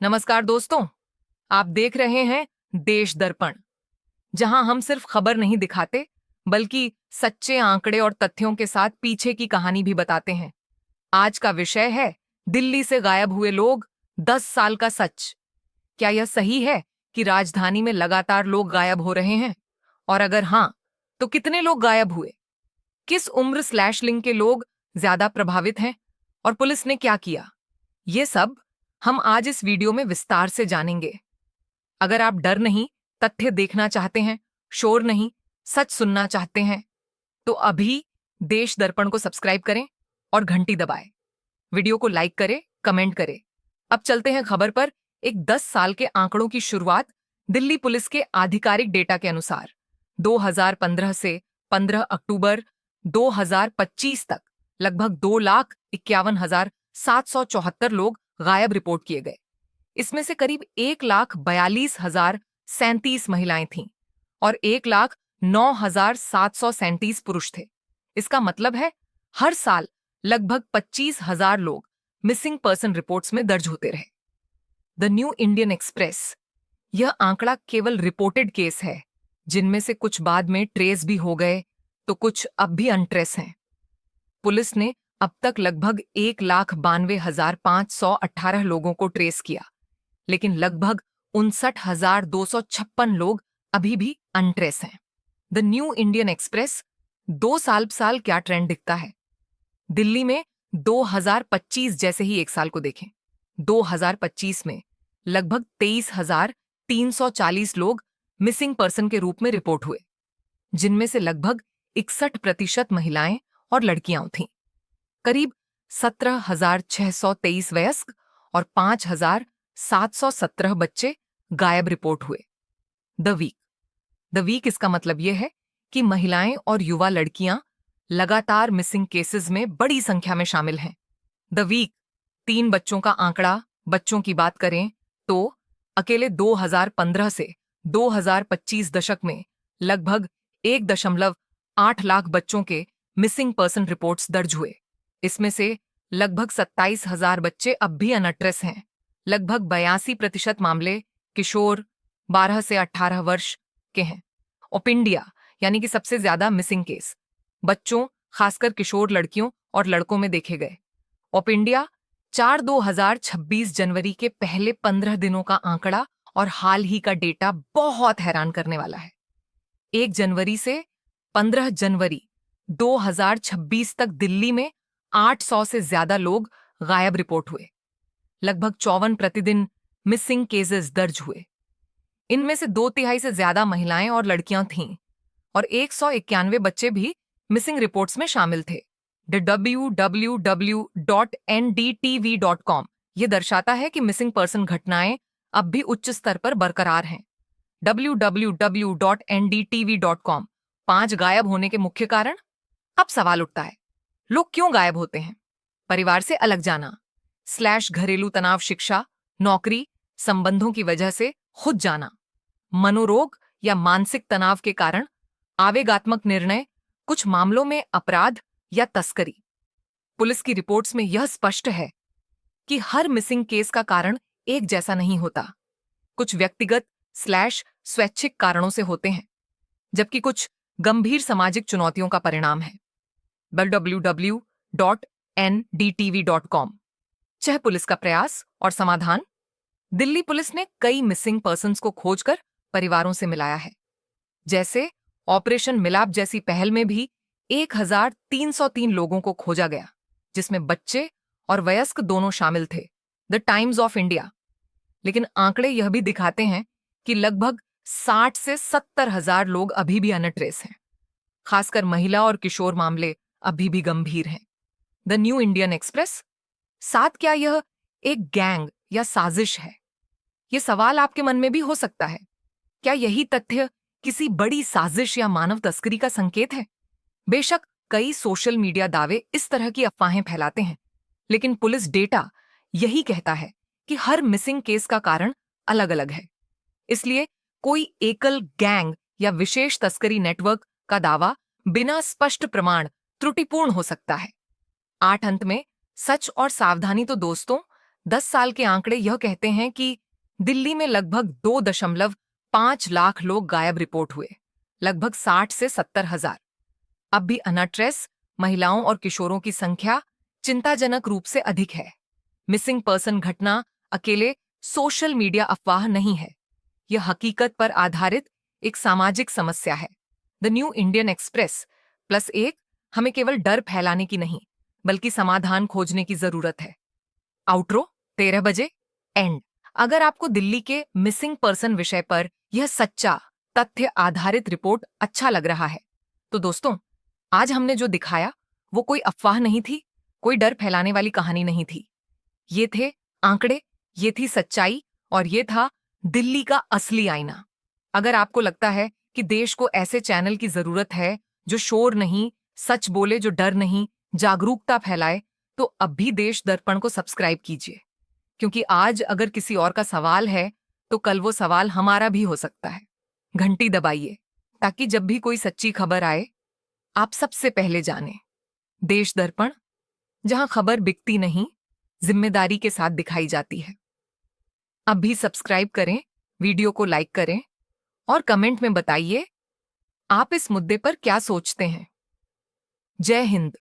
नमस्कार दोस्तों, आप देख रहे हैं देश दर्पण, जहां हम सिर्फ खबर नहीं दिखाते बल्कि सच्चे आंकड़े और तथ्यों के साथ पीछे की कहानी भी बताते हैं। आज का विषय है दिल्ली से गायब हुए लोग, 10 साल का सच। क्या यह सही है कि राजधानी में लगातार लोग गायब हो रहे हैं? और अगर हां, तो कितने लोग गायब हुए? किस उम्र स्लैश लिंग के लोग ज्यादा प्रभावित हैं? और पुलिस ने क्या किया? ये सब हम आज इस वीडियो में विस्तार से जानेंगे। अगर आप डर नहीं, तथ्य देखना चाहते हैं, शोर नहीं, सच सुनना चाहते हैं, तो अभी देश दर्पण को सब्सक्राइब करें और घंटी दबाएं। वीडियो को लाइक करें, कमेंट करें। अब चलते हैं खबर पर। एक 10 साल के आंकड़ों की शुरुआत दिल्ली पुलिस के आधिकारिक डेटा के अनुसार 2015 से 15 अक्टूबर 2025 तक लगभग 2,51,774 लोग गायब रिपोर्ट किए गए। इसमें से करीब 1,42,037 महिलाएं थीं और 1,09,737 पुरुष थे। इसका मतलब है हर साल लगभग 25,000 लोग मिसिंग पर्सन रिपोर्ट्स में दर्ज होते रहे। द न्यू इंडियन एक्सप्रेस, यह आंकड़ा केवल रिपोर्टेड केस है, जिनमें से कुछ बाद में ट्रेस भी हो गए तो कुछ अब भी अनट्रेस हैं। पुलिस ने अब तक लगभग 1,92,518 लोगों को ट्रेस किया, लेकिन लगभग 59,256 लोग अभी भी अनट्रेस हैं। द न्यू इंडियन एक्सप्रेस, 2 साल क्या ट्रेंड दिखता है। दिल्ली में 2025 जैसे ही एक साल को देखें, 2025 में लगभग 23,340 लोग मिसिंग पर्सन के रूप में रिपोर्ट हुए, जिनमें से लगभग 61% महिलाएं और लड़कियां थीं। करीब 17,623 वयस्क और 5,717 बच्चे गायब रिपोर्ट हुए। द वीक इसका मतलब यह है कि महिलाएं और युवा लड़कियां लगातार मिसिंग केसेस में बड़ी संख्या में शामिल हैं। द वीक 3 बच्चों का आंकड़ा। बच्चों की बात करें तो अकेले 2015 से 2025 दशक में लगभग 1.8 लाख बच्चों के मिसिंग पर्सन रिपोर्ट्स दर्ज हुए। इसमें से लगभग 27,000 बच्चे अब भी अनएड्रेस हैं। लगभग 82% मामले किशोर 12 से 18 वर्ष के हैं। ओपिंडिया, यानी कि सबसे ज्यादा मिसिंग केस बच्चों, खासकर किशोर लड़कियों और लड़कों में देखे गए। ओपिंडिया 2026 जनवरी के पहले 15 दिनों का आंकड़ा और हाल ही का डेटा बहुत हैरान करने वाला है। 1 जनवरी से 15 जनवरी 2026 तक दिल्ली में 800 से ज्यादा लोग गायब रिपोर्ट हुए। लगभग 54 प्रतिदिन मिसिंग केसेस दर्ज हुए। इनमें से 2/3 से ज्यादा महिलाएं और लड़कियां थीं और 191 बच्चे भी मिसिंग रिपोर्ट्स में शामिल थे। www.ndtv.com यह दर्शाता है कि मिसिंग पर्सन घटनाएं अब भी उच्च स्तर पर बरकरार हैं। www.ndtv.com 5 गायब होने के मुख्य कारण। अब सवाल उठता है, लोग क्यों गायब होते हैं? परिवार से अलग जाना / घरेलू तनाव, शिक्षा, नौकरी, संबंधों की वजह से खुद जाना, मनोरोग या मानसिक तनाव के कारण, आवेगात्मक निर्णय, कुछ मामलों में अपराध या तस्करी। पुलिस की रिपोर्ट्स में यह स्पष्ट है कि हर मिसिंग केस का कारण एक जैसा नहीं होता। कुछ व्यक्तिगत / स्वैच्छिक कारणों से होते हैं, जबकि कुछ गंभीर सामाजिक चुनौतियों का परिणाम है। www.ndtv.com। चाहे पुलिस का प्रयास और समाधान। दिल्ली पुलिस ने कई मिसिंग पर्सन्स को खोजकर परिवारों से मिलाया है। जैसे ऑपरेशन मिलाप जैसी पहल में भी 1,303 लोगों को खोजा गया, जिसमें बच्चे और वयस्क दोनों शामिल थे। The times of India. लेकिन आंकड़े यह भी दिखाते हैं कि लगभग 60 से 70,000 लोग अभी भी अनट्रेस हैं। खासकर महिला और किशोर मामले अभी भी गंभीर हैं। The new Indian express. साथ, क्या यह एक गैंग या साजिश है? यह सवाल आपके मन में भी हो सकता है। क्या यही तथ्य किसी बड़ी साजिश या मानव तस्करी का संकेत है? बेशक कई सोशल मीडिया दावे इस तरह की अफवाहें फैलाते हैं, लेकिन पुलिस डेटा यही कहता है कि हर मिसिंग केस का कारण अलग अलग है। इसलिए कोई एकल गैंग या विशेष तस्करी नेटवर्क का दावा बिना स्पष्ट प्रमाण त्रुटिपूर्ण हो सकता है। 8 अंत में सच और सावधानी तो दोस्तों, 10 साल के आंकड़े यह कहते हैं कि दिल्ली में लगभग 2.5 लाख लोग गायब रिपोर्ट हुए, लगभग 60 से 70 हजार। अब भी अनट्रेस महिलाओं और किशोरों की संख्या चिंताजनक रूप से अधिक है। मिसिंग पर्सन घटना अकेले सोशल मीडिया अफवाह नहीं है, यह हकीकत पर आधारित एक सामाजिक समस्या है। द न्यू इंडियन एक्सप्रेस +1 हमें केवल डर फैलाने की नहीं, बल्कि समाधान खोजने की जरूरत है। आउटरो 13 बजे एंड। अगर आपको दिल्ली के मिसिंग पर्सन विषय पर यह सच्चा तथ्य आधारित रिपोर्ट अच्छा लग रहा है, तो दोस्तों, आज हमने जो दिखाया वो कोई अफवाह नहीं थी, कोई डर फैलाने वाली कहानी नहीं थी। ये थे आंकड़े, ये थी सच्चाई, और ये था दिल्ली का असली आईना। अगर आपको लगता है कि देश को ऐसे चैनल की जरूरत है जो शोर नहीं, सच बोले, जो डर नहीं, जागरूकता फैलाए, तो अब भी देश दर्पण को सब्सक्राइब कीजिए। क्योंकि आज अगर किसी और का सवाल है, तो कल वो सवाल हमारा भी हो सकता है। घंटी दबाइए ताकि जब भी कोई सच्ची खबर आए, आप सबसे पहले जानें। देश दर्पण, जहां खबर बिकती नहीं, जिम्मेदारी के साथ दिखाई जाती है। अब भी सब्सक्राइब करें, वीडियो को लाइक करें और कमेंट में बताइए आप इस मुद्दे पर क्या सोचते हैं। जय हिंद।